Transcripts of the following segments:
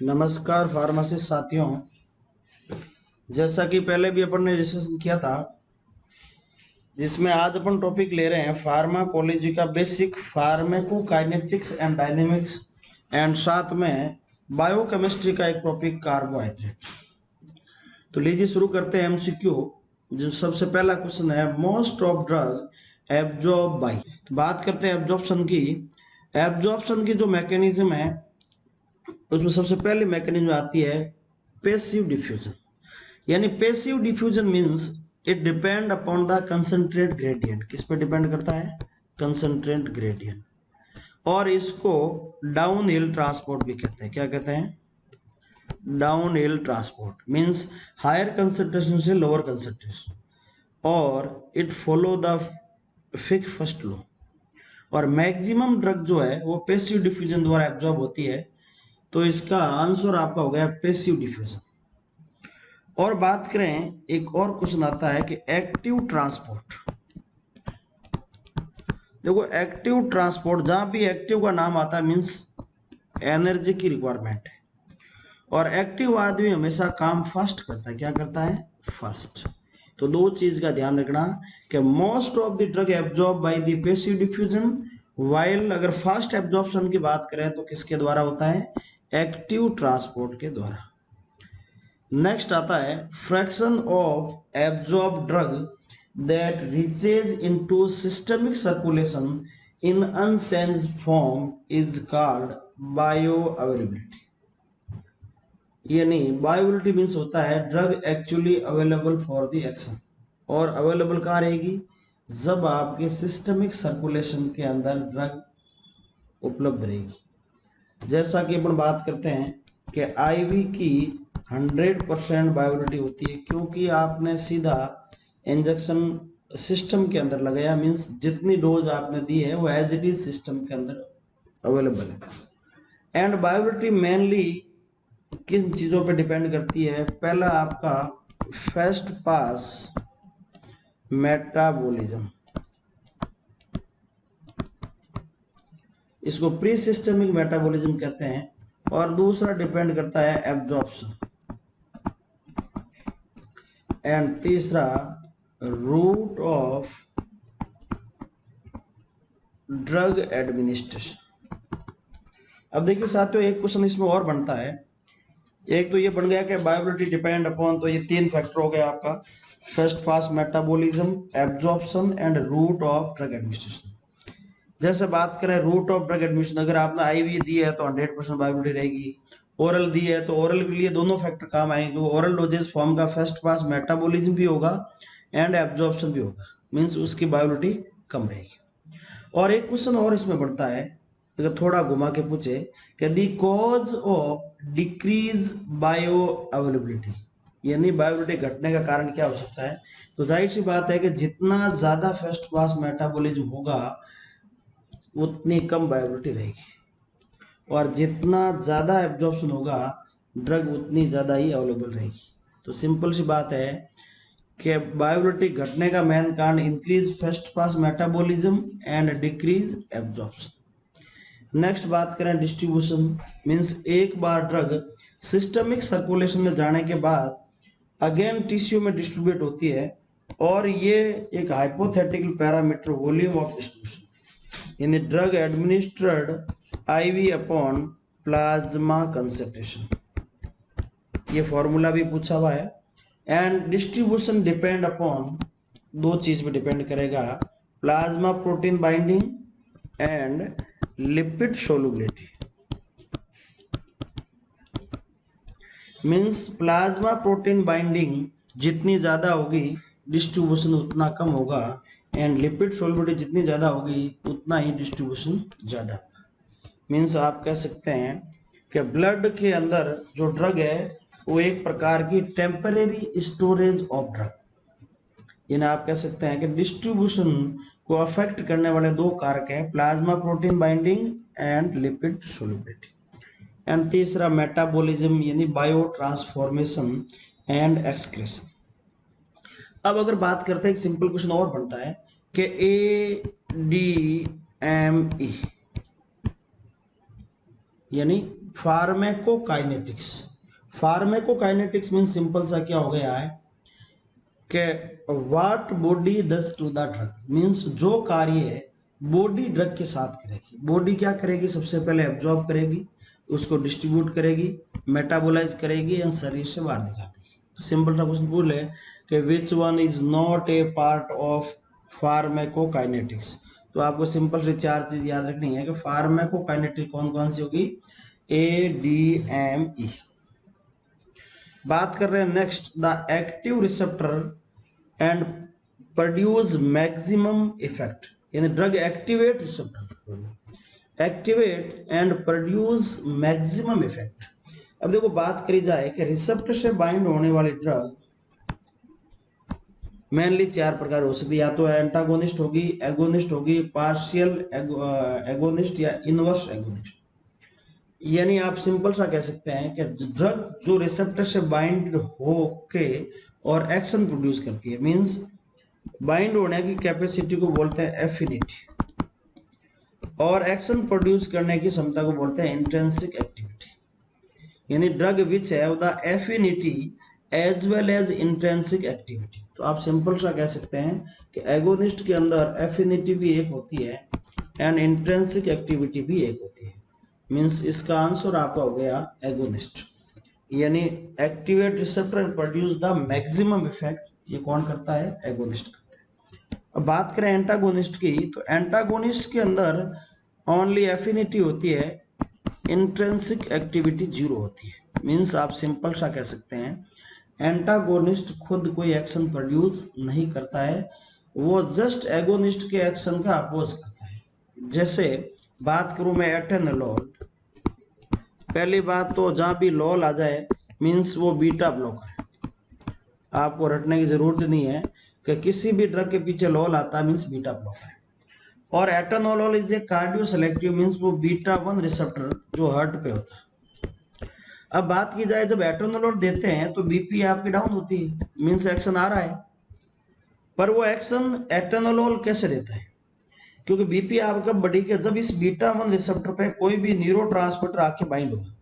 नमस्कार फार्मासिस्ट साथियों। जैसा कि पहले भी अपन ने डिस्कशन किया था, जिसमें आज अपन टॉपिक ले रहे हैं फार्माकोलॉजी का basic, pharmacokinetics and dynamics, and साथ में बायोकेमिस्ट्री का एक टॉपिक कार्बोहाइड्रेट। तो लीजिए शुरू करते हैं एमसीक्यू। जो सबसे पहला क्वेश्चन है, most of drug absorb bye. तो बात करते हैं एब्जॉर्प्शन की। एब्जॉर्प्शन की जो मैकेनिज्म है, उसमें सबसे पहली मैकेनिज्म आती है पैसिव डिफ्यूजन। यानी passive diffusion means it depend upon the concentrate gradient. किस पे डिपेंड करता है? Concentrate gradient. और इसको डाउन हिल ट्रांसपोर्ट भी कहते हैं। क्या कहते हैं? Downhill transport means higher concentration से लोअर कंसंट्रेशन, और it follow the Fick first law. और मैक्सिमम ड्रग जो है वो पैसिव डिफ्यूजन द्वारा एब्जॉर्ब होती है। तो इसका आंसर आपका हो गया पैसिव डिफ्यूजन। और बात करें, एक और क्वेश्चन आता है कि एक्टिव ट्रांसपोर्ट। देखो, एक्टिव ट्रांसपोर्ट, जहां भी एक्टिव का नाम आता है मींस एनर्जी की रिक्वायरमेंट है। और एक्टिव आदमी हमेशा काम फास्ट करता है। क्या करता है? फास्ट। तो दो चीज का ध्यान रखना कि most of the drug absorb by the passive diffusion, while अगर फास्ट एब्जॉर्प्शन की बात करें तो किसके द्वारा होता है? एक्टिव ट्रांसपोर्ट के द्वारा। नेक्स्ट आता है fraction of absorb drug that reaches into systemic circulation in unchanged form is called bio availability. यानी बायोअवेलेबिलिटी मीन्स होता है drug actually available for the action. और अवेलेबल कहाँ रहेगी? जब आपके सिस्टमिक सर्कुलेशन के अंदर ड्रग उपलब्ध रहेगी। जैसा कि अपन बात करते हैं कि आईवी की 100% बायोअवेलेबिलिटी होती है, क्योंकि आपने सीधा इंजेक्शन सिस्टम के अंदर लगाया, मीन्स जितनी डोज आपने दी है वो एज इट इज सिस्टम के अंदर अवेलेबल है। एंड बायोअवेलेबिलिटी मेनली किन चीज़ों पे डिपेंड करती है? पहला आपका फर्स्ट पास मेटाबॉलिज्म, इसको प्री सिस्टमिक मेटाबॉलिज्म कहते हैं। और दूसरा डिपेंड करता है एब्जॉर्प्शन। एंड तीसरा रूट ऑफ ड्रग एडमिनिस्ट्रेशन। अब देखिए साथियों, एक क्वेश्चन इसमें और बनता है। एक तो ये बन गया कि बायोअवेलेबिलिटी डिपेंड अपॉन, तो ये तीन फैक्टर हो गया आपका, first pass metabolism, absorption and route of drug administration. जैसे बात करें रूट ऑफ ड्रग एडमिनिस्ट्रेशन, अगर आपने आईवी दी है तो 100% बायोअवेलेबिलिटी रहेगी। ओरल दी है तो ओरल के लिए दोनों फैक्टर काम आएंगे। ओरल डोजेस फॉर्म का फर्स्ट पास मेटाबॉलिज्म भी होगा एंड एब्जॉर्प्शन भी होगा, मीन्स उसकी बायोअवेलेबिलिटी कम रहेगी। और एक क्वेश्चन और इसमें बढ़ता है, अगर थोड़ा घुमा के पूछे कि the cause of decrease bio availability, यानी बायोअवेलेबिलिटी घटने का कारण क्या हो सकता है? तो जाहिर सी बात है कि जितना ज्यादा फर्स्ट पास मेटाबॉलिज्म होगा उतनी कम बायोअवेलेबिलिटी रहेगी, और जितना ज़्यादा एब्जॉर्प्शन होगा ड्रग उतनी ज़्यादा ही अवेलेबल रहेगी। तो सिंपल सी बात है कि बायोअवेलेबिलिटी घटने का मेन कारण increase first pass metabolism and decrease absorption. Next बात करें डिस्ट्रीब्यूशन, मींस एक बार ड्रग सिस्टमिक सर्कुलेशन में जाने के बाद अगेन टिश्यू में डिस्ट्रीब्यूट होती है, और ये एक hypothetical parameter volume of distribution in the drug administered IV upon plasma concentration, ये फॉर्मूला भी पूछा हुआ है। एंड डिस्ट्रीब्यूशन डिपेंड अपॉन, दो चीज पे डिपेंड करेगा, plasma protein binding and lipid solubility. Means plasma protein binding जितनी ज्यादा होगी डिस्ट्रीब्यूशन उतना कम होगा, एंड लिपिड सोलुबिलिटी जितनी ज़्यादा होगी उतना ही डिस्ट्रीब्यूशन ज़्यादा। मीन्स आप कह सकते हैं कि ब्लड के अंदर जो ड्रग है वो एक प्रकार की टेम्परेरी स्टोरेज ऑफ ड्रग। यानी आप कह सकते हैं कि डिस्ट्रीब्यूशन को अफेक्ट करने वाले दो कारक हैं, plasma protein binding and lipid solubility. And तीसरा मेटाबॉलिज्म, यानी बायो ट्रांसफॉर्मेशन एंड एक्सक्रेशन। अब अगर बात करते हैं, एक सिंपल क्वेश्चन और बनता है कि ADME यानी फार्मेकोकाइनेटिक्स। फार्मेकोकाइनेटिक्स मीन सिंपल सा क्या हो गया है कि what body does to the drug, means जो कार्य बॉडी ड्रग के साथ करेगी। बॉडी क्या करेगी, सबसे पहले एब्जॉर्ब करेगी, उसको डिस्ट्रीब्यूट करेगी, मेटाबोलाइज करेगी एंड शरीर से बाहर निकाल देगी। तो सिंपल सा क्वेश्चन पूछ ले कि which one is not A part of pharmacokinetics. तो आपको सिंपल से चार चीज याद रखनी है कि फार्मेकोकाइनेटिक्स कौन कौन सी होगी, ADME। बात कर रहे हैं next, the active receptor and produce maximum effect, यानी drug activate receptor, activate and produce maximum effect. अब देखो बात करी जाए कि रिसेप्टर से बाइंड होने वाली ड्रग मेनली चार प्रकार हो सकती है, या तो एंटागोनिस्ट होगी, एगोनिस्ट होगी, पार्शियल एगोनिस्ट या इनवर्स एगोनिस्ट। यानी आप सिंपल सा कह सकते हैं कि ड्रग जो रिसेप्टर से बाइंड होके और एक्शन प्रोड्यूस करती है, मींस बाइंड होने की कैपेसिटी को बोलते हैं एफिनिटी, और एक्शन प्रोड्यूस करने की क्षमता को बोलते हैं इंट्रिंसिक एक्टिविटी। यानी drug which have the affinity as well as intrinsic activity. तो आप सिंपल सा कह सकते हैं कि एगोनिस्ट के अंदर एफिनिटी भी एक होती है एंड इंट्रिंसिक एक्टिविटी भी एक होती है। मींस इसका आंसर आपका हो गया एगोनिस्ट, यानी activate receptor and produce the maximum effect, ये कौन करता है, एगोनिस्ट करता है। अब बात करें एंटागोनिस्ट की, तो एंटागोनिस्ट के अंदर ओनली एफिनिटी होती है, इंट्रिंसिक एक्टिविटी जीरो होती है। मींस आप सिंपल सा कह सकते हैं एंटागोनिस्ट खुद कोई एक्शन प्रोड्यूस नहीं करता है, वो जस्ट एगोनिस्ट के एक्शन का अपोज करता है। जैसे बात करूं मैं एटेनोलोल, पहली बात तो जहां भी लॉल आ जाए मींस वो बीटा ब्लॉकर है, आपको रटने की जरूरत नहीं है कि किसी भी ड्रग के पीछे लॉल आता है मींस बीटा ब्लॉकर है। और atenolol is a cardio selective, means वो बीटा 1 रिसेप्टर जो हार्ट पे होता है। अब बात की जाए जब एटेनोलोल देते हैं तो बीपी आपकी डाउन होती है, मींस एक्शन आ रहा है, पर वो एक्शन एटेनोलोल कैसे देता है, क्योंकि बीपी आपका बॉडी के जब इस बीटा 1 रिसेप्टर पे कोई भी न्यूरोट्रांसमीटर आके बाइंड होगा,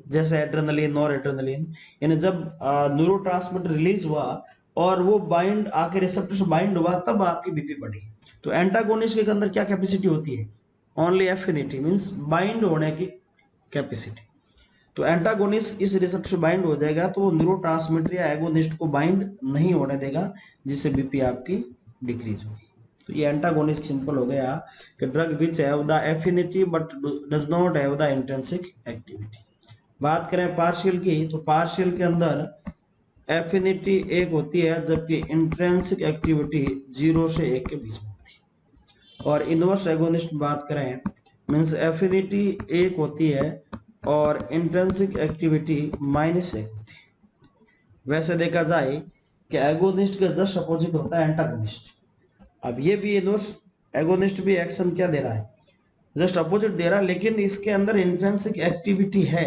जैसे एड्रेनलिन, नॉर एड्रेनलिन, यानी जब न्यूरोट्रांसमीटर रिलीज हुआ और वो बाइंड आके रिसेप्टर से बाइंड हुआ तब आपकी बीपी बढ़ी। तो एंटागोनिस्ट के अंदर क्या कैपेसिटी होती है, ओनली एफिनिटी, मींस बाइंड होने की कैपेसिटी। तो एंटागोनिस्ट इस रिसेप्टर से बाइंड हो जाएगा तो वो न्यूरोट्रांसमीटर या एगोनिस्ट को बाइंड नहीं होने देगा, जिससे बीपी आपकी डिक्रीज होगी। तो ये एंटागोनिस्ट सिंपल हो गया कि drug which have the affinity but does not have the intrinsic activity. बात करें पार्शियल की, तो पार्शियल के अंदर एफिनिटी एक होती है जबकि इंट्रिंसिक एक्टिविटी 0 से 1 के बीच में होती है। और इनवर्स एगोनिस्ट बात करें मींस एफिनिटी एक होती है और इंट्रिंसिक एक्टिविटी -1 होती है। वैसे देखा जाए कि एगोनिस्ट के जस्ट अपोजिट होता है एंटागोनिस्ट। अब ये भी इनवर्स एगोनिस्ट भी एक्शन क्या दे रहा है, जस्ट अपोजिट दे रहा है, लेकिन इसके अंदर इंट्रिंसिक एक्टिविटी है,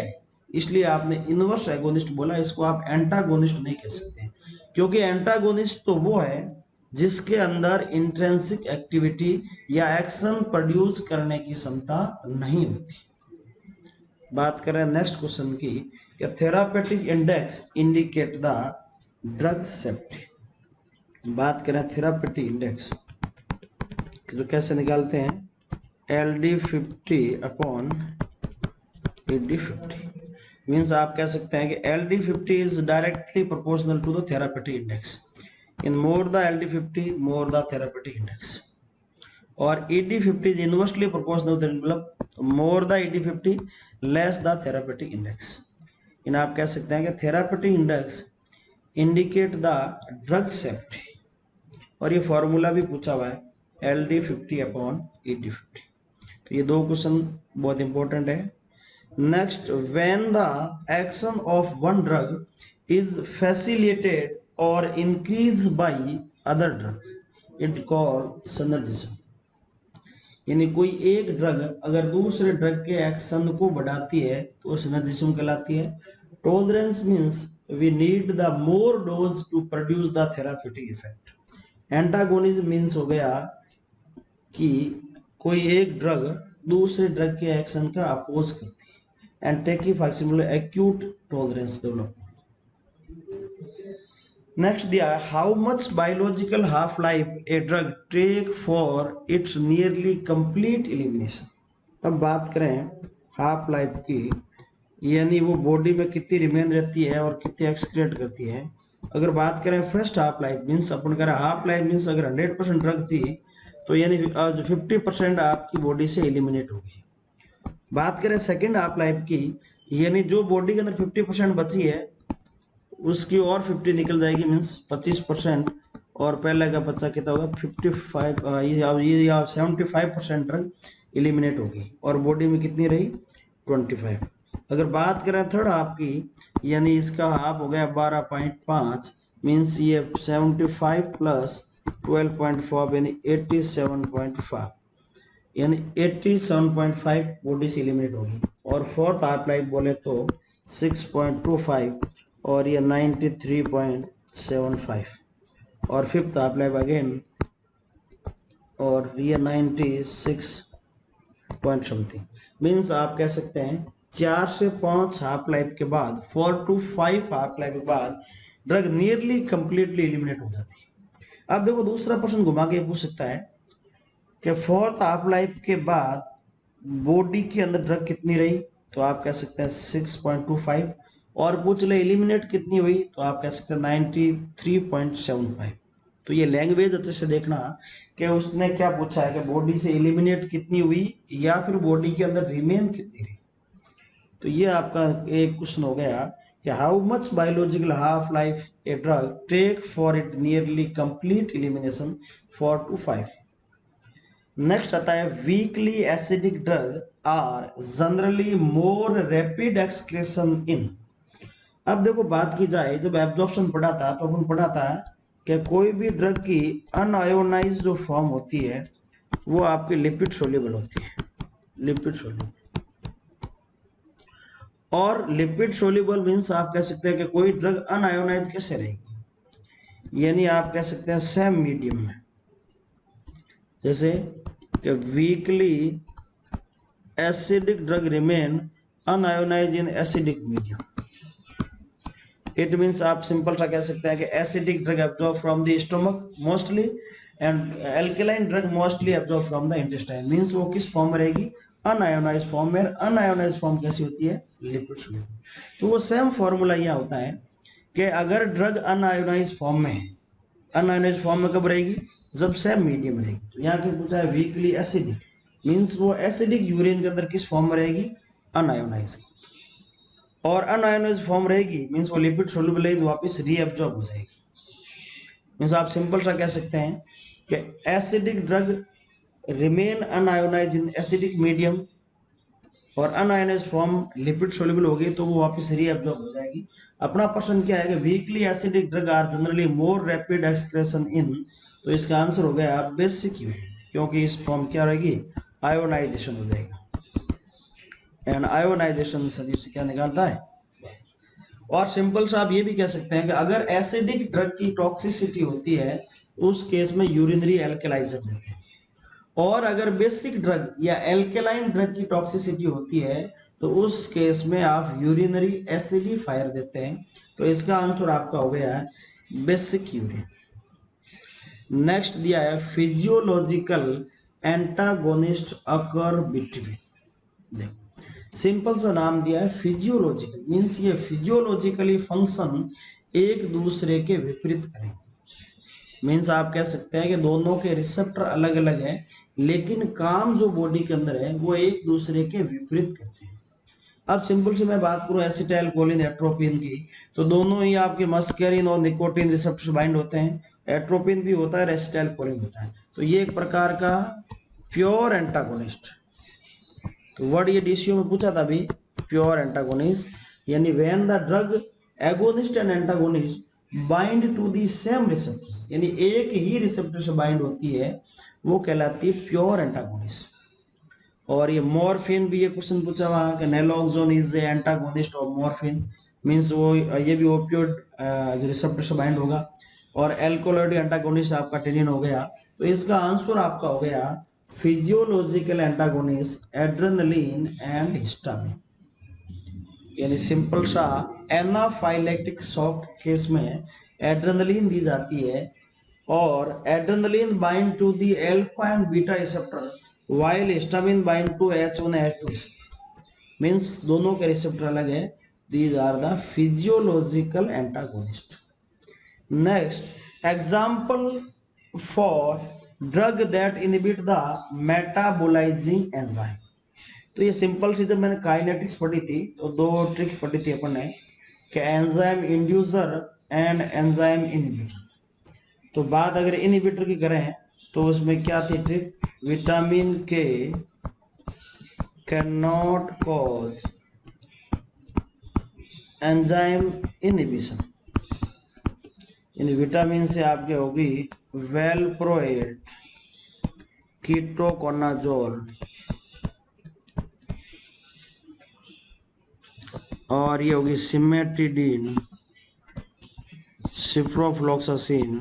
इसलिए आपने इनवर्स एगोनिस्ट बोला। इसको आप एंटागोनिस्ट नहीं कह सकते, क्योंकि एंटागोनिस्ट तो वो है जिसके अंदर इंट्रिंसिक एक्टिविटी या एक्शन प्रोड्यूस करने की क्षमता नहीं होती। बात करें नेक्स्ट क्वेश्चन की, therapeutic index indicate the drug safety. बात करें थेरापेटिक इंडेक्स तो कैसे निकालते हैं, LD50 अपॉन PD50, मीन्स आप कह सकते हैं कि LD50 is directly proportional to the therapeutic index, in more the LD50 more the therapeutic index, और ED50 इज इनवर्सली प्रोपोर्शनल, मतलब more the ED50 less the therapeutic index. इन आप कह सकते हैं कि therapeutic index indicate the drug safety, और ये फॉर्मूला भी पूछा हुआ है LD50 अपॉन ED50। तो ये दो क्वेश्चन बहुत इंपॉर्टेंट है। Next, when the action of one drug is facilitated और increase by other drug it called synergism. यानी कोई एक ड्रग अगर दूसरे ड्रग के एक्शन को बढ़ाती है तो सिनर्जिज्म कहलाती है। Tolerance means we need the more dose to produce the therapeutic effect. Antagonism means हो गया कि कोई एक ड्रग दूसरे ड्रग के एक्शन का अपोज करती and tachyphylaxis acute tolerance develop. Next दिया how much biological half life a drug take for its nearly complete elimination. अब बात करें हाफ लाइफ की, यानी वो बॉडी में कितनी रिमेन रहती है और कितनी एक्सक्रीट करती है। अगर बात करें फर्स्ट हाफ लाइफ मीन्स अपन करें हाफ लाइफ मीन्स अगर 100% ड्रग थी तो यानी 50% आपकी बॉडी से एलिमिनेट होगी। बात करें सेकेंड हाफ लाइफ की, यानी जो बॉडी के अंदर 50% बची है उसकी और 50 निकल जाएगी मीन्स 25%, और पहले का बच्चा कितना होगा 55, ये 75% ड्रग एलिमिनेट होगी और बॉडी में कितनी रही 25। अगर बात करें थर्ड हाफ की, यानी इसका हाफ हो गया 12.5 मीन्स ये 75 प्लस 12.5 यानी 87.5, यानी 87.5 बॉडी से एलिमिनेट होगी। और फोर्थ हाफ लाइफ बोले तो 6.25 और ये 93.75, और फिफ्थ हाफ लाइफ अगेन और ये 96 पॉइंट समथिंग। मीन्स आप कह सकते हैं 4 से 5 हाफ लाइफ के बाद 4 to 5 हाफ लाइफ के बाद ड्रग नियरली कंप्लीटली एलिमिनेट हो जाती है। अब देखो दूसरा प्रश्न घुमा के पूछ सकता है कि फोर्थ हाफ लाइफ के बाद बॉडी के अंदर ड्रग कितनी रही, तो आप कह सकते हैं 6.25, और पूछ ले एलिमिनेट कितनी हुई तो आप कह सकते हैं 93.75। तो ये लैंग्वेज अच्छे से देखना कि उसने क्या पूछा है कि बॉडी से एलिमिनेट कितनी हुई या फिर बॉडी के अंदर रिमेन कितनी रही। तो ये आपका एक क्वेश्चन हो गया कि how much biological half life a drug take for it nearly complete elimination 4 to 5। Next आता है weakly acidic drug are generally more rapid excretion in. अब देखो बात की जाए, जब एब्जॉर्प्शन पढ़ा था तो अपन पढ़ा था कि कोई भी ड्रग की अनआयोनाइज जो फॉर्म होती है वो आपकी लिपिड सोल्यूबल होती है, लिपिड सोल्यूबल। और लिपिड सोल्यूबल मीन्स आप कह सकते हैं कि कोई ड्रग अनआयोनाइज कैसे रहेगी, यानी आप कह सकते हैं सेम मीडियम में, जैसे कि weakly acidic drug remain un-ionised in acidic medium. It means आप सिंपल सा कह सकते हैं कि acidic drug absorb from the stomach mostly and alkaline drug mostly absorb from the intestine. Means वो किस फॉर्म में रहेगी, अनआयोनाइज फॉर्म में। अनआयोनाइज फॉर्म कैसी होती है, लिपिड सोल्यूबल। तो वो सेम फॉर्मूला यह होता है कि अगर ड्रग अनआयोनाइज फॉर्म में है, अनआयोनाइज फॉर्म में कब रहेगी, जब सेम मीडियम रहेगी। तो यहाँ की पूछा है वीकली एसिडिक मीन्स वो एसिडिक यूरिन के अंदर किस फॉर्म में रहेगी, अनआयोनाइज। और अनआयोनाइज फॉर्म रहेगी मीन्स वो लिपिड सोल्यूबल है तो वापस रीअब्जॉर्ब हो जाएगी। मीन्स आप सिंपल सा कह सकते हैं कि acidic drug remain un-ionised in acidic medium, और अनआयोनाइज फॉर्म लिपिड सोल्यूबल होगी तो वो वापस रीअब्जॉर्ब हो जाएगी। अपना प्रश्न क्या है कि weakly acidic drug are generally more rapid excretion in, तो इसका आंसर हो गया बेसिक यूरिन, क्योंकि इस फॉर्म क्या रहेगी, आयोनाइजेशन हो जाएगा। एंड आयोनाइजेशन शरीर से क्या निकालता है। और सिंपल सा आप ये भी कह सकते हैं कि अगर एसिडिक ड्रग की टॉक्सिसिटी होती है उस केस में यूरिनरी एल्कलाइजर देते हैं, और अगर बेसिक ड्रग या एल्केलाइन ड्रग की टॉक्सिसिटी होती है तो उस केस में आप यूरिनरी एसिडिफायर देते हैं। तो इसका आंसर आपका हो गया है बेसिक यूरिन। नेक्स्ट दिया है फिजियोलॉजिकल एंटागोनिस्ट अकर बिटवीन। देखो सिंपल सा नाम दिया है फिजियोलॉजिकल मीन्स ये फिजियोलॉजिकली फंक्शन एक दूसरे के विपरीत करें। मीन्स आप कह सकते हैं कि दोनों के रिसेप्टर अलग अलग हैं लेकिन काम जो बॉडी के अंदर है वो एक दूसरे के विपरीत करते हैं। अब सिंपल से मैं बात करूं एसिटाइल कोलिन एट्रोपिन की, तो दोनों ही आपके मस्करिन और निकोटिन रिसेप्टर बाइंड होते हैं। एट्रोपिन भी होता है, एसिटाइल कोलिन होता है। तो ये एक प्रकार का प्योर एंटागोनिस्ट। तो वर्ड ये डीसीओ में पूछा था अभी, प्योर एंटागोनिस्ट, यानी when the drug agonist and antagonist bind to the same receptor, यानी एक ही रिसेप्टर से बाइंड होती है वो कहलाती है प्योर एंटागोनिस्ट। और ये मॉर्फिन भी ये क्वेश्चन पूछा हुआ कि naloxone is a antagonist of morphine, means वो ये भी ओपियोइड जो रिसेप्टर से बाइंड होगा। और एल्कोलॉइड एंटागोनिस्ट आपका टेनिन हो गया। तो इसका आंसर आपका हो गया physiological antagonist adrenaline and histamine. यानी सिंपल सा एनाफाइलेक्टिक शॉक केस में एड्रेनलिन दी जाती है और adrenaline bind to the alpha and beta receptor while histamine bind to H1 H2 means दोनों के रिसेप्टर अलग है। These are the physiological antagonist. Next example for drug that inhibit the metabolising enzyme. तो ये सिंपल सी, जब मैंने kinetics पढ़ी थी तो दो ट्रिक्स पढ़ी थी अपन ने कि enzyme inducer and enzyme inhibitor. तो बात अगर इनहिबिटर की करें तो उसमें क्या थी trick, vitamin K can not cause enzyme inhibition, यानी विटामिन से आपके होगी वेलप्रोएट, कीटोकोनाजोल और ये होगी सिमेटिडीन, सिप्रोफ्लोक्सासिन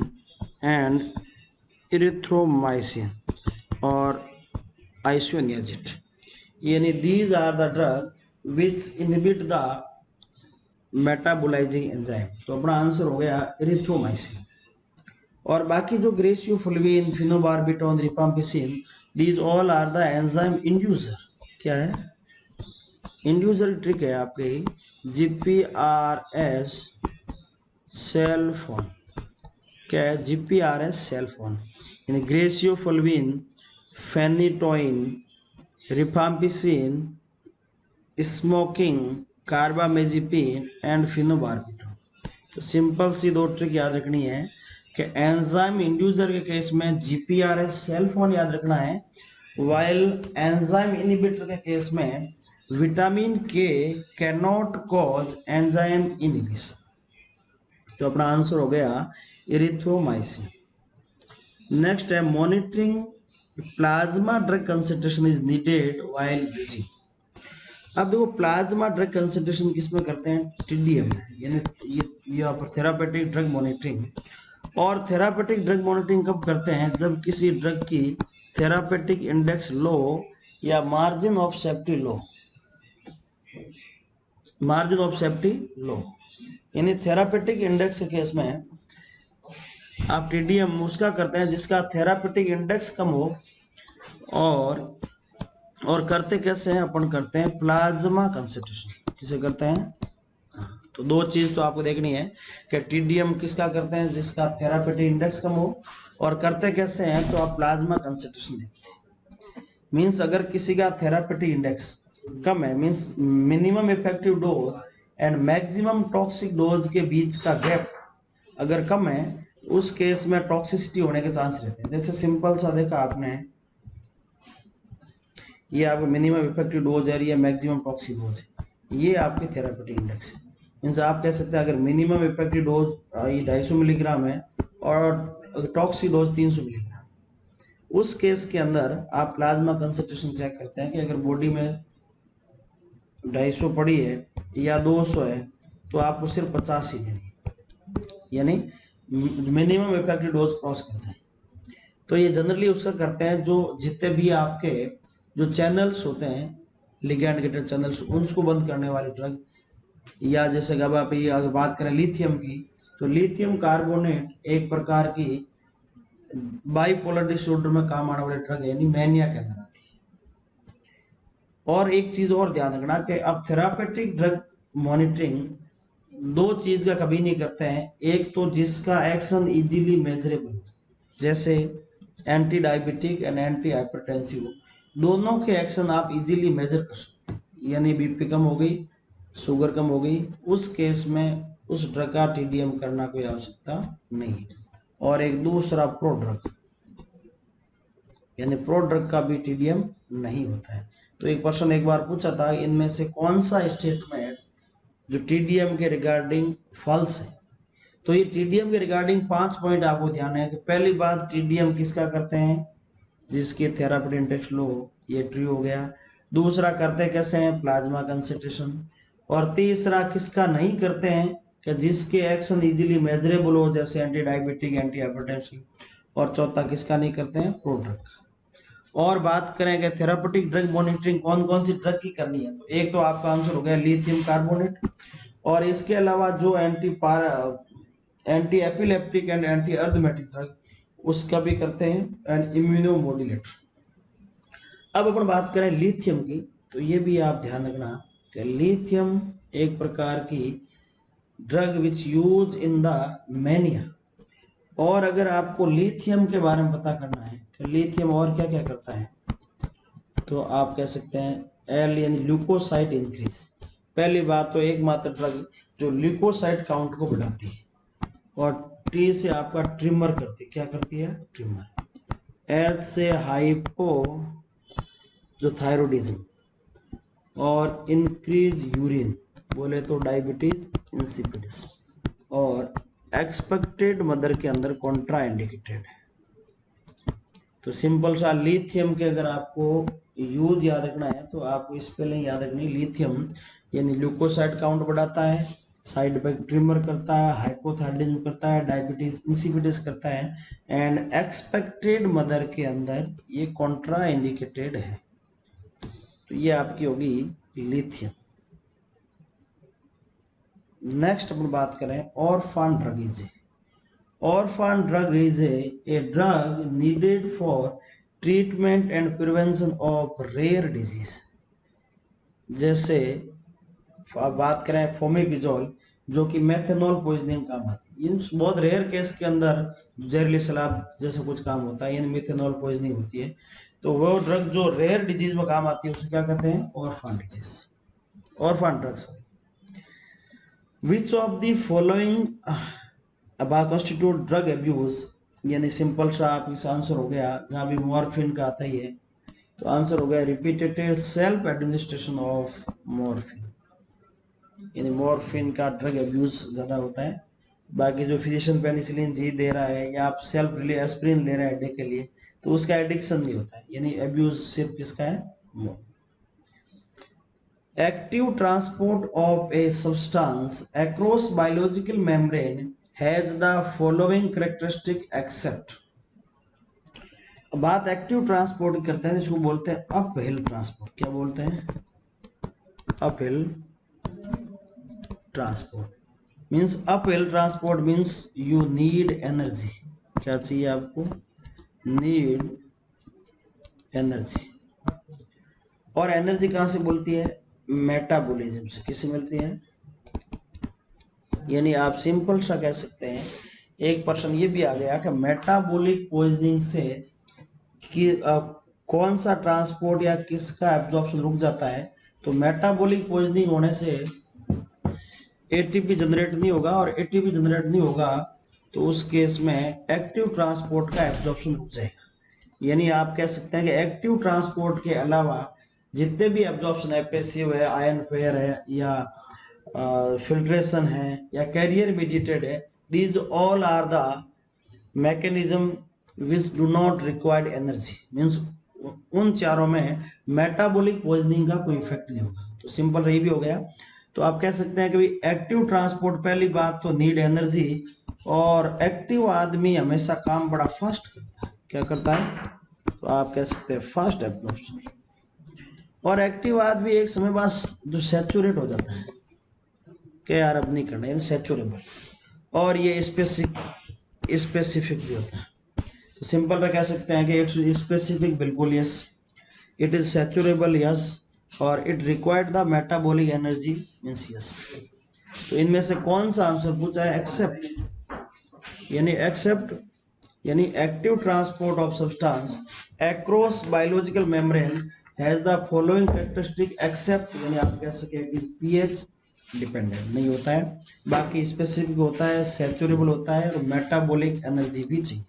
एंड इरिथ्रोमाइसिन और आइसोनियाजिड। यानी these are the drug which inhibit the metabolising enzyme. तो अपना आंसर हो गया इरिथ्रोमाइसिन। और बाकी जो griseofulvin, phenobarbitone, rifampicin, these all are the enzyme inducer. क्या है? इंड्यूसर ट्रिक है आपके GPRS सेल फोन। क्या है? GPRS cell phone. यानी griseofulvin, phenytoin, rifampicin, smoking, carbamazepine and phenobarbitone. तो सिंपल सी दो ट्रिक याद रखनी है कि एंजाइम इंड्यूसर के केस में GPRS सेल फोन याद रखना है, वाइल एंजाइम इनहिबिटर के केस में vitamin K can not cause enzyme inhibition. तो अपना आंसर हो गया इरिथ्रोमाइसिन। नेक्स्ट है monitoring plasma drug concentration is needed while using. अब देखो प्लाज्मा ड्रग कंसंट्रेशन किसमें करते हैं? TDM में। यानी ये यहाँ पर थेरापेटिक ड्रग मॉनिटरिंग। और थेरापेटिक ड्रग मॉनिटरिंग कब करते हैं? जब किसी ड्रग की थेरापेटिक इंडेक्स लो या margin of safety low, margin of safety low. यानी थेरापेटिक इंडेक्स के केस में आप TDM उसका करते हैं जिसका थेरापेटिक इंडेक्स कम हो। और करते कैसे हैं? अपन करते हैं प्लाज्मा कंसंट्रेशन। किसे करते हैं? तो दो चीज तो आपको देखनी है कि TDM किसका करते हैं? जिसका थेरापेटिक इंडेक्स कम हो। और करते कैसे हैं? तो आप प्लाज्मा कंसंट्रेशन देखते हैं। मींस अगर किसी का थेरापेटिक इंडेक्स कम है, means minimum effective dose and maximum toxic dose के बीच का गैप अगर कम है, उस केस में टॉक्सिसिटी होने के चांस रहते हैं। जैसे सिंपल सा देखा आपने, ये आपका मिनिमम इफेक्टिव डोज है, ये मैक्सिमम टॉक्सिक डोज है, ये आपके थेरापेटिक इंडेक्स है। मीन्स आप कह सकते हैं अगर मिनिमम इफेक्टिव डोज ये 250 मिलीग्राम है और टॉक्सिक डोज 300 मिलीग्राम, उस केस के अंदर आप प्लाज्मा कंसंट्रेशन चेक करते हैं कि अगर बॉडी में 250 पड़ी है या 200 है तो आपको सिर्फ 50 ही देनी है, यानी मिनिमम इफेक्टिव डोज क्रॉस कर जाए। तो ये जनरली उसका करते हैं जो जितने भी आपके जो चैनल्स होते हैं, लिगैंड गेटेड चैनल्स, उसको बंद करने वाले ड्रग। या जैसे अब आप ये अगर बात करें लिथियम की, तो लिथियम कार्बोनेट एक प्रकार की बाइपोलर डिसऑर्डर में काम आने वाले ड्रग है, यानी मैनिया के अंदर आती है। और एक चीज और ध्यान रखना कि अब थेरापेटिक ड्रग मॉनिटरिंग दो चीज का कभी नहीं करते हैं। एक तो जिसका एक्शन इजीली मेजरेबल, जैसे anti diabetic and anti hypertensive, दोनों के एक्शन आप इजीली मेजर कर सकते हैं। यानी BP कम हो गई, शुगर कम हो गई, उस केस में उस ड्रग का TDM करना कोई आवश्यकता नहीं है। और एक दूसरा प्रोड्रग, यानी प्रोड्रग का भी TDM नहीं होता है। तो एक पर्सन एक बार पूछा था इनमें से कौन सा स्टेटमेंट जो TDM के रिगार्डिंग फॉल्स है। तो ये TDM के रिगार्डिंग 5 पॉइंट आपको ध्यान है कि पहली बात, TDM किसका करते हैं? जिसके थेरापेटिक इंडेक्स लो, ये ट्रू हो गया। दूसरा करते कैसे हैं? Plasma concentration. और तीसरा किसका नहीं करते हैं? कि जिसके एक्शन इजीली मेजरेबल हो, जैसे एंटी डायबिटिक, एंटी हाइपरटेंसिव। और चौथा किसका नहीं करते हैं? प्रोड्रग। और बात करें कि थेरापेटिक ड्रग मॉनिटरिंग कौन कौन सी ड्रग की करनी है, तो एक तो आपका आंसर हो गया लिथियम कार्बोनेट, और इसके अलावा जो anti epileptic and anti arithmetic drug उसका भी करते हैं, एंड इम्यूनोमोड्यूलेटर। अब अपन बात करें लिथियम की, तो ये भी आप ध्यान रखना कि लिथियम एक प्रकार की drug which use in the mania. और अगर आपको लिथियम के बारे में पता करना है कि लिथियम और क्या क्या करता है, तो आप कह सकते हैं एल यानी ल्यूकोसाइट इंक्रीज। पहली बात तो एकमात्र ड्रग जो ल्यूकोसाइट काउंट को बढ़ाती है, और टी से आपका ट्रिमर करती है, क्या करती है, ट्रिमर। एच से हाइपो जो थायरोडिज्म, और इंक्रीज यूरिन बोले तो डायबिटीज इंसिपिडिस, और एक्सपेक्टेड मदर के अंदर कॉन्ट्रा इंडिकेटेड है। तो सिंपल सा लिथियम के अगर आपको यूज याद रखना है तो आपको स्पेलिंग याद रखनी, लिथियम यानी ल्यूकोसाइट काउंट बढ़ाता है, साइड इफेक्ट ट्रिमर करता है, हाइपोथायराइडिज्म करता है, डायबिटीज इंसिपिडिस करता है, एंड एक्सपेक्टेड मदर के अंदर ये कॉन्ट्रा इंडिकेटेड है। तो ये आपकी होगी लिथियम। नेक्स्ट अपन बात करें orphan drug is. Orphan drug is a drug needed for treatment and prevention of rare disease। जैसे आप बात करें फोमेपिजोल जो कि मेथेनॉल पॉइजनिंग काम आती है, ये बहुत रेयर केस के अंदर जहरीली शराब जैसा कुछ काम होता है, यानी मेथेनॉल पॉइजनिंग होती है। तो वो ड्रग जो रेयर डिजीज में काम आती है उसे क्या कहते हैं, orphan disease, orphan drugs. Which of the following अब कॉन्स्टिट्यूट ड्रग एब्यूज, यानी सिंपल सा आप इस आंसर हो गया, जहां भी मॉर्फिन का आता ही है, तो आंसर हो गया repeated self administration of morphine, यानी मॉर्फिन का ड्रग एब्यूज ज्यादा होता है। बाकी जो फिजिशियन पेनिसिलिन जी दे रहा है या आप सेल्फ रिली एस्प्रिन ले रहे हैं हेडेक के लिए, तो उसका एडिक्शन नहीं होता है, यानी एब्यूज सिर्फ किसका है। Active transport of a substance across biological membrane has the following characteristic except. बात एक्टिव ट्रांसपोर्ट करते हैं इसको बोलते हैं अप हिल ट्रांसपोर्ट। क्या बोलते हैं, up hill transport. Means up hill transport means you need energy. क्या चाहिए आपको, नीड एनर्जी। और एनर्जी कहां से बोलती है, मेटाबॉलिज्म से। किससे मिलती है, यानी आप सिंपल सा कह सकते हैं, एक पर्सन ये भी आ गया कि मेटाबॉलिक पॉइजनिंग से कि कौन सा ट्रांसपोर्ट या किसका एब्जॉर्प्शन रुक जाता है, तो मेटाबॉलिक पॉइजनिंग होने से एटीपी जनरेट नहीं होगा, और एटीपी जनरेट नहीं होगा तो उस केस में एक्टिव ट्रांसपोर्ट का एब्जॉर्प्शन रुक जाएगा। यानी आप कह सकते हैं कि एक्टिव ट्रांसपोर्ट के अलावा जितने भी एब्जॉर्प्शन है, पैसिव है, आयन फेयर है, या फिल्ट्रेशन है, या कैरियर मीडिएटेड है, these all are the mechanism which do not required energy. Means उन चारों में मेटाबॉलिक पॉइजनिंग का कोई इफेक्ट नहीं होगा। तो सिंपल ये भी हो गया। तो आप कह सकते हैं कि एक्टिव ट्रांसपोर्ट पहली बात तो नीड एनर्जी, और एक्टिव आदमी हमेशा काम बड़ा फास्ट करता है। क्या करता है, तो आप कह सकते हैं फास्ट एब्जॉर्प्शन। और एक्टिव आदमी एक समय बाद जो सैचुरेट हो जाता है कि यार अब नहीं करना, सैचुरेबल, और ये स्पेसिफिक भी होता है। तो सिंपल कह सकते हैं कि इट्स स्पेसिफिक बिल्कुल यस, इट इज सैचुरेबल यस, और it required the metabolic energy means yes. तो इनमें से कौन सा आंसर पूछा है, एक्सेप्ट। यानी एक्सेप्ट यानी active transport of substance across biological membrane has the following characteristic except, यानी आप कह सके इज पीएच डिपेंडेंट नहीं होता है, बाकी स्पेसिफिक होता है, सैचुरेबल होता है, और मेटाबॉलिक एनर्जी भी चाहिए।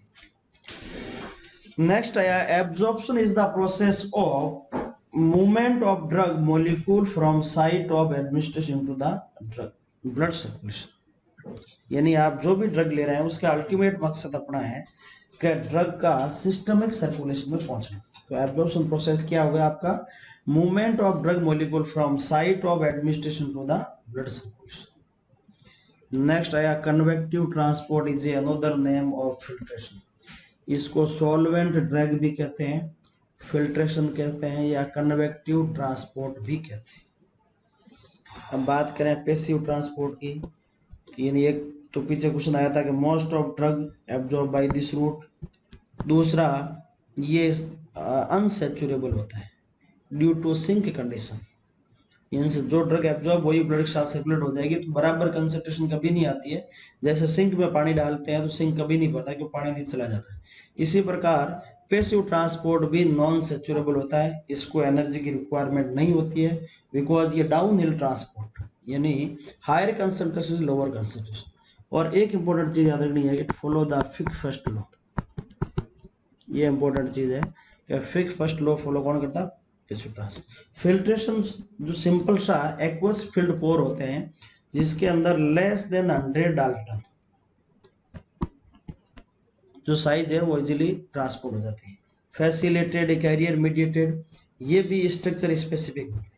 नेक्स्ट आया absorption is the process of movement of drug molecule from site of administration to the drug blood circulation. यानी आप जो भी ड्रग ले रहे हैं उसका अल्टीमेट मकसद अपना है कि ड्रग का सिस्टमिक सर्कुलेशन में पहुंचना। तो एब्जॉर्प्शन प्रोसेस क्या होगा आपका, movement of drug molecule from site of administration to the blood circulation. Next आया convective transport is another name of filtration. इसको सॉल्वेंट ड्रैग भी कहते हैं, फिल्ट्रेशन कहते हैं या कन्वेक्टिव ट्रांसपोर्ट भी कहते हैं। अब बात करें पैसिव ट्रांसपोर्ट की, यानी एक तो पीछे क्वेश्चन आया था कि most of drug absorb by this route. दूसरा, ये अनसेचुरेबल होता है ड्यू टू सिंक कंडीशन, इनसे जो ड्रग एब्जॉर्ब वही ब्लड के साथ सर्कुलेट हो जाएगी, तो बराबर कंसंट्रेशन कभी नहीं आती है। जैसे सिंक में पानी डालते हैं तो सिंक कभी नहीं भरता क्योंकि पानी नीचे चला जाता है। इसी प्रकार पैसिव ट्रांसपोर्ट भी नॉन सेचुरेबल होता है, इसको एनर्जी की रिक्वायरमेंट नहीं होती है, बिकॉज ये डाउन हिल ट्रांसपोर्ट, यानी हायर कंसंट्रेशन लोअर कंसंट्रेशन। और एक इंपॉर्टेंट चीज याद रखनी है कि follow the fix first law, ये इंपॉर्टेंट चीज है कि फिक्स फर्स्ट लॉ फॉलो कौन करता है? फिल्ट्रेशन जो सिंपल सा एक्वस फील्ड पोर होते हैं जिसके अंदर लेस देन 100 डाल्टन जो साइज है वो इजीली ट्रांसपोर्ट हो जाती है। फैसिलिटेड कैरियर मीडिएटेड, ये भी स्ट्रक्चर स्पेसिफिक होते हैं,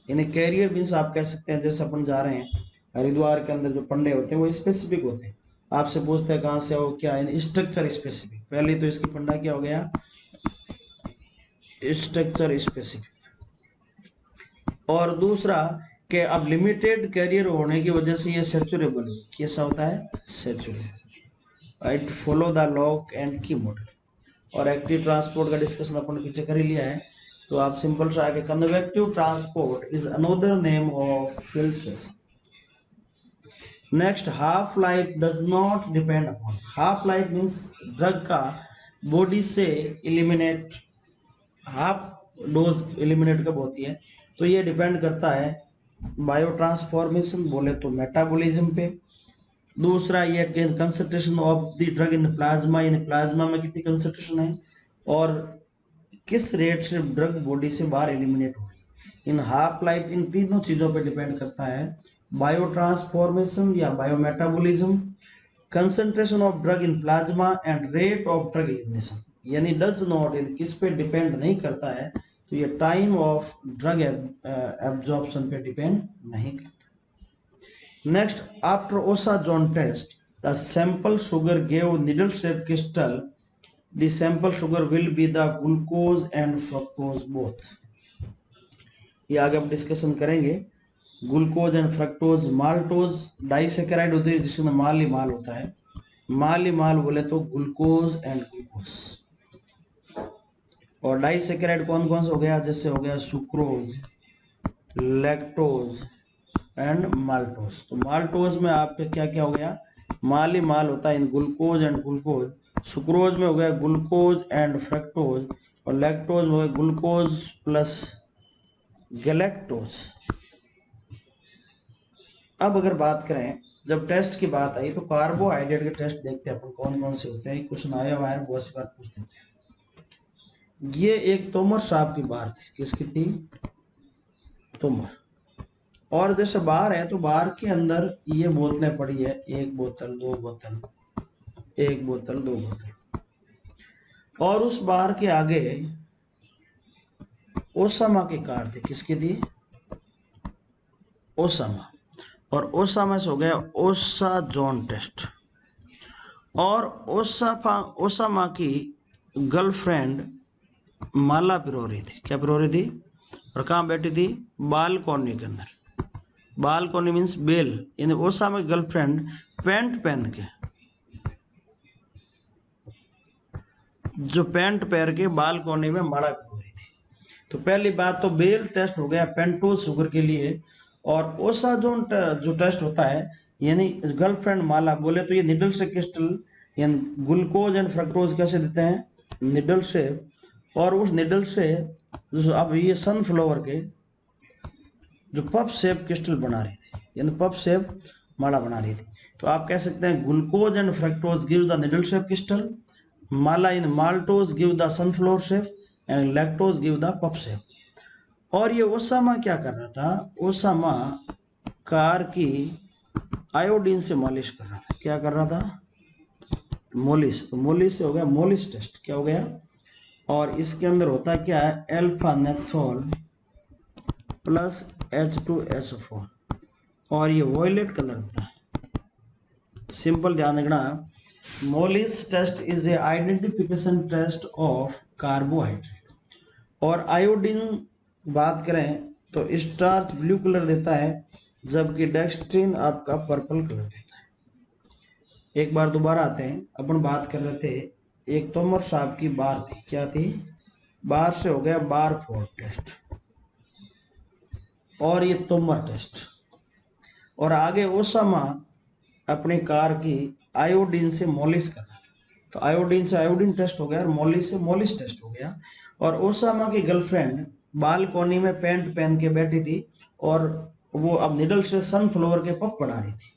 यानी कैरियर मीन्स आप कह सकते हैं जैसे अपन जा रहे हैं हरिद्वार के अंदर जो पंडे होते हैं वो स्पेसिफिक होते हैं, आपसे पूछते हैं कहाँ से हो क्या, यानी स्ट्रक्चर स्पेसिफिक। पहले तो इसकी पंडा क्या हो गया? Structure specific. और दूसरा कि अब लिमिटेड कैरियर होने की वजह से ये सेचुरेबल है, कैसा होता है? Saturable. Right, follow the lock and key model. और एक्टिव ट्रांसपोर्ट का डिस्कशन अपन पीछे कर ही लिया है, तो आप सिंपल सा है कि convective transport is another name of filtration. Next, half life does not depend upon. Half life means drug का बॉडी से एलिमिनेट, हाफ डोज एलिमिनेट कब होती है, तो ये डिपेंड करता है बायो ट्रांसफॉर्मेशन बोले तो मेटाबॉलिज्म पे। दूसरा ये concentration of the drug in plasma, यानी प्लाज्मा में कितनी कंसंट्रेशन है और किस रेट से ड्रग बॉडी से बाहर एलिमिनेट हो रही है। इन हाफ लाइफ इन तीनों चीजों पे डिपेंड करता है, बायो ट्रांसफॉर्मेशन या bio metabolism, concentration of drug in plasma and rate of drug elimination. यानी डज नॉट, यदि किस पे डिपेंड नहीं करता है तो ये टाइम ऑफ ड्रग एब्जॉर्प्शन पे डिपेंड नहीं करता। Next, after osazone test the sample sugar gave needle shape crystal, the sample sugar will be the glucose and fructose both. ये आगे हम डिस्कशन करेंगे। Glucose and fructose, maltose disaccharide होती है जिसके अंदर माल ही माल होता है, माल ही माल बोले तो ग्लूकोज एंड ग्लूकोज। और डाइसेकेराइड कौन कौन सा हो गया? जैसे हो गया सुक्रोज, लैक्टोज एंड माल्टोज। तो माल्टोज में आपके क्या क्या हो गया? माल ही माल होता है in glucose and glucose. Sucrose में हो गया ग्लूकोज एंड फ्रक्टोज, और लैक्टोज में हो गया ग्लूकोज प्लस गैलेक्टोज। अब अगर बात करें, जब टेस्ट की बात आई तो कार्बोहाइड्रेट के टेस्ट देखते हैं अपन कौन कौन से होते हैं। क्वेश्चन आया हुआ है, बहुत सी बार पूछ देते हैं। ये एक तोमर साहब की बार थी, किसकी थी? तोमर। और जैसे बार है तो बार के अंदर ये बोतलें पड़ी है, एक बोतल, दो बोतल, एक बोतल, दो बोतल। और उस बार के आगे ओसामा की कार थी, किसकी थी? ओसामा। और ओसामा से हो गया ओसाजोन टेस्ट। और ओसामा की गर्लफ्रेंड माला पिरो रही थी, क्या पिरो रही थी? और कहाँ बैठी थी? बालकोनी के अंदर। बालकोनी मीन्स बेल, यानी ओसामा की गर्लफ्रेंड पैंट पहन के, जो पैंट पहन के बालकोनी में माला पिरो रही थी। तो पहली बात तो बेल टेस्ट हो गया पेंटोज शुगर के लिए। और ओसाजोन जो टेस्ट होता है, यानी गर्लफ्रेंड माला बोले तो ये निडल से क्रिस्टल, यानी ग्लूकोज एंड फ्रक्टोज कैसे देते हैं? निडल से। और उस निडल से जो अब ये सनफ्लावर के जो पफ शेप क्रिस्टल बना रही थी, यानी पफ शेप माला बना रही थी। तो आप कह सकते हैं glucose and fructose give the needle shape crystal, Mala in maltose give the sunflower shape and lactose give the puff shape. और ये ओसामा क्या कर रहा था? ओसामा कार की आयोडीन से मालिश कर रहा था। क्या कर रहा था? मोलिश। तो मोलिश से हो गया मोलिश टेस्ट, क्या हो गया? और इसके अंदर होता क्या है? अल्फा नेथोल प्लस H2SO4, और ये वॉयलेट कलर होता है। सिंपल ध्यान रखना, Molisch test is a identification test of carbohydrate. और आयोडीन बात करें तो स्टार्च ब्लू कलर देता है, जबकि डेक्स्ट्रिन आपका पर्पल कलर देता है। एक बार दोबारा आते हैं, अपन बात कर रहे थे एक तोमर साहब की बार थी, क्या थी, बार से हो गया बार फोर्ड टेस्ट और ये तोमर टेस्ट, और आगे ओसामा अपनी कार की आयोडीन से मॉलिश कर रहा था, तो आयोडीन से आयोडीन टेस्ट हो गया और मॉलिश से मॉलिश टेस्ट हो गया। और ओसामा की गर्लफ्रेंड बालकोनी में पैंट पहन के बैठी थी और वो अब निडल से सनफ्लावर के पफ बना रही थी।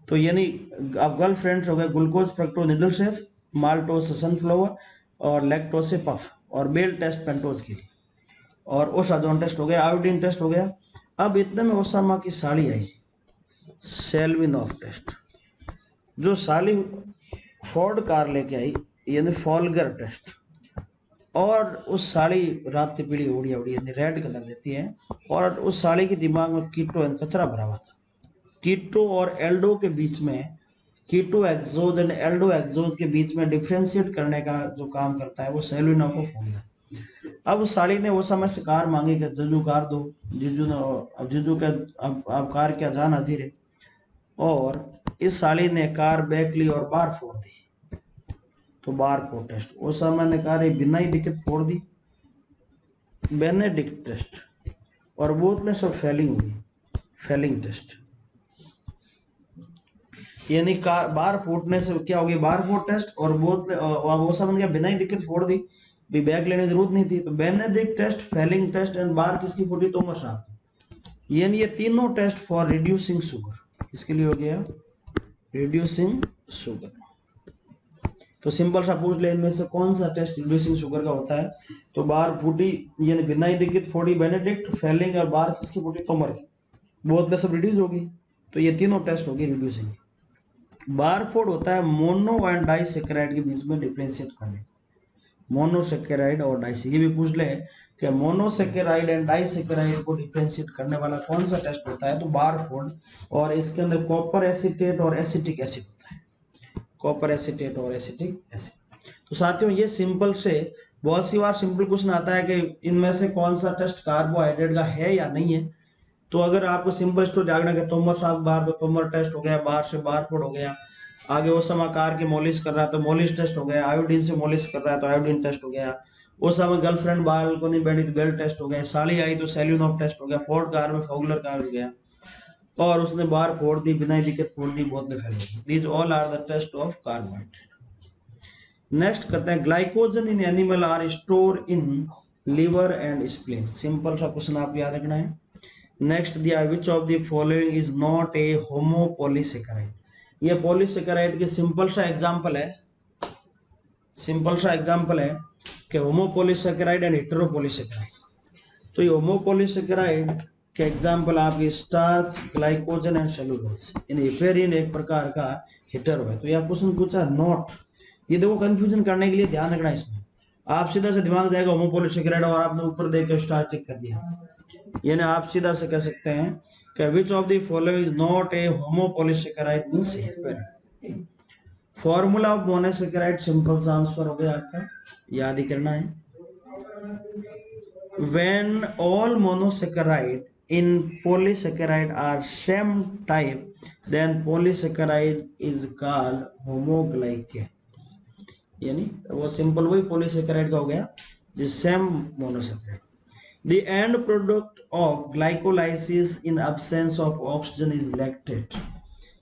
तो यानी अब गर्लफ्रेंड्स हो गए glucose fructose needle chef, maltose से सनफ्लावर और लैक्टोज से पफ, और बेल टेस्ट पेंटोज की थी। और ओसाजोन टेस्ट हो गया, आयोडीन टेस्ट हो गया। अब इतने में ओसामा की साड़ी आई, सेल्विनॉफ टेस्ट, जो साली फोर्ड कार लेके आई, यानी फॉल्गर टेस्ट। और उस साड़ी रात पीली उड़ी उड़ी यानी रेड कलर देती है, और उस साड़ी के दिमाग में कीटो कचरा भरा हुआ था। कीटो और एल्डो के बीच में, कीटो एक्सोज एंड एल्डो एक्सोज के बीच में डिफ्रेंशिएट करने का जो काम करता है वो सेल्विनोफ फॉर्मूला। अब साली ने वो समय से कार मांगी कि जीजू कार दो, जीजू ने, अब जीजू के अब कार क्या जान हाजिर है, और इस साली ने कार बैक ली और बार फोड़ दी। तो बार फोड़ टेस्ट, उस समय ने कार बिना ही दिक्कत फोड़ दी, बेनेडिक्ट टेस्ट, और बोतलें सब फेलिंग हुई, फेलिंग टेस्ट, यानी कार बार फूटने से क्या हो गया, बार फूट टेस्ट, और बोतलें वो समझ गया बिना ही दिक्कत फोड़ दी, भी बैग लेने की जरूरत नहीं थी। तो Benedict test, Fehling test and बार किसकी फूटी, तोमर साहब की। यानी ये तीनों टेस्ट फॉर रिड्यूसिंग शुगर, किसके लिए हो गया, रिड्यूसिंग शुगर। तो सिंपल सा पूछ ले इनमें से कौन सा टेस्ट रिड्यूसिंग शुगर का होता है, तो बार फूटी यानी बिना ही दिक्कत फोड़ी बेनेडिक्ट, फेलिंग और बार किसकी फूटी, तोमर की, बोतलें सब रिड्यूस होगी। तो ये तीनों टेस्ट होगी रिड्यूसिंग। बारफोड होता है मोनो एंड डाइसेकेराइड के बीच में डिफ्रेंशिएट करने, मोनोसेकेराइड और डाइसेकेराइड, ये भी पूछ ले कि मोनोसेकेराइड एंड डाइसेकेराइड को डिफ्रेंशिएट करने वाला कौन सा टेस्ट होता है, तो बारफोड। और इसके अंदर कॉपर एसीटेट और एसिटिक एसिड होता है, कॉपर एसीटेट और एसिटिक एसिड। तो साथियों ये सिंपल से बहुत सी बार सिंपल क्वेश्चन आता है कि इनमें से कौन सा टेस्ट कार्बोहाइड्रेट का है या नहीं है। तो अगर आपको सिंपल स्टोर जागना कि तोमर साहब बार, तो तोमर टेस्ट हो गया, बार से बारफोड हो गया। आगे उस समय कार की मॉलिश कर रहा है तो मॉलिश टेस्ट हो गया, आयोडीन से मॉलिश कर रहा है तो आयोडीन टेस्ट हो गया। उस समय गर्लफ्रेंड बाल को नहीं बैठी तो बेल टेस्ट हो गया, साली आई तो सेल्यूनॉफ टेस्ट हो गया, फोर्ड कार में फॉगलर कार हो गया, और उसने बार फोड़ दी, बिना ही दिक्कत फोड़ दी, बोतलें फैल गई। These all are the test of carbohydrate. Next करते हैं, glycogen in animal are store in liver and spleen. Simple सा क्वेश्चन आप याद रखना है। नेक्स्ट दिया, which of the following is not a homopolysaccharide. ये पॉलीसेकेराइड के सिंपल सा एग्जांपल है, सिंपल सा एग्जांपल है कि होमोपॉलीसेकेराइड एंड हेटेरोपॉलीसेकेराइड। तो ये होमोपॉलीसेकेराइड के एग्जांपल आपके starch, glycogen and cellulose. In heparin एक प्रकार का हेटेरो है। तो यह क्वेश्चन पूछा नॉट, ये देखो कंफ्यूजन करने के लिए ध्यान रखना इसमें। आप सीधा से दिमाग जाएगा होमोपॉलीसेकेराइड और आपने ऊपर देख के स्टार टिक कर दिया, यानी आप सीधा से कह सकते हैं कि which of the following is not a homopolysaccharide means heparin. Formula of monosaccharide simple सा आंसर हो गया आपका, याद ही करना है। When all monosaccharide in polysaccharide are same type then polysaccharide is called homoglycan. यानी वो सिंपल वही पॉलीसेकेराइड का हो गया जिस same monosaccharide. The end product of glycolysis in absence of oxygen is lactate।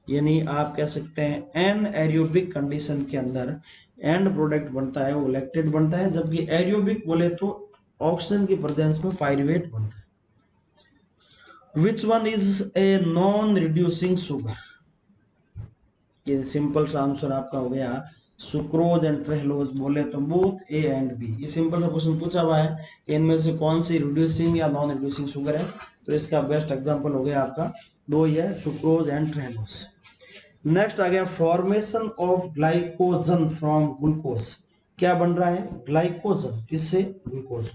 यानी आप कह सकते हैं एनएरोबिक कंडीशन के अंदर एंड प्रोडक्ट बनता है वो लैक्टेट बनता है, जबकि एरोबिक बोले तो ऑक्सीजन की प्रेजेंस में पायरुवेट बनता है। Which one is a non reducing sugar. ये सिंपल सा आंसर आपका हो गया सुक्रोज एंड ट्रेहलोज, बोले तो बोथ ए एंड बी। ये सिंपल सा क्वेश्चन पूछा हुआ है कि इनमें से कौन सी रिड्यूसिंग या नॉन रिड्यूसिंग शुगर है, तो इसका बेस्ट एग्जांपल हो गया आपका दो ही है, सुक्रोज एंड ट्रेहलोज। नेक्स्ट आ गया formation of glycogen from glucose. क्या बन रहा है, ग्लाइकोजन किससे, ग्लूकोज।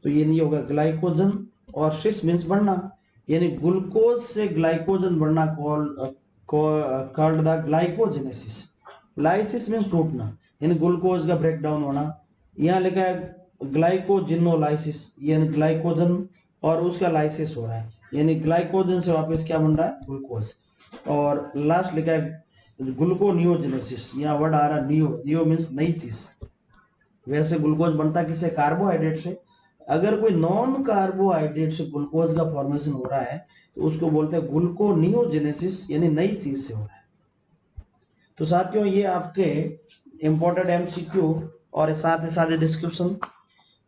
तो ये नहीं होगा ग्लाइकोजन, और सिस मीन्स बढ़ना, यानी ग्लूकोज से ग्लाइकोजन बढ़ना called the glycogenesis. Lysis means टूटना, यानी ग्लूकोज का ब्रेक डाउन होना। यहाँ लिखा है ग्लाइकोजिनोलाइसिस, यानी ग्लाइकोजन और उसका लाइसिस हो रहा है, यानी ग्लाइकोजन से वापस क्या बन रहा है, ग्लूकोज। और लास्ट लिखा है ग्लूकोनियोजेनेसिस, यहाँ वर्ड आ रहा है नियो, नियो मीन्स नई चीज। वैसे ग्लूकोज बनता किससे, कार्बोहाइड्रेट से। अगर कोई नॉन कार्बोहाइड्रेट से ग्लूकोज का फॉर्मेशन हो रहा है तो उसको बोलते हैं ग्लूकोनियोजेनेसिस, यानी नई चीज से हो रहा है। तो साथियों ये आपके इंपॉर्टेंट एमसीक्यू और साथ ही साथ डिस्क्रिप्शन।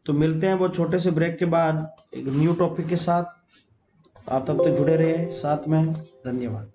तो मिलते हैं वो छोटे से ब्रेक के बाद एक न्यू टॉपिक के साथ। आप तब तक जुड़े रहे साथ में। धन्यवाद।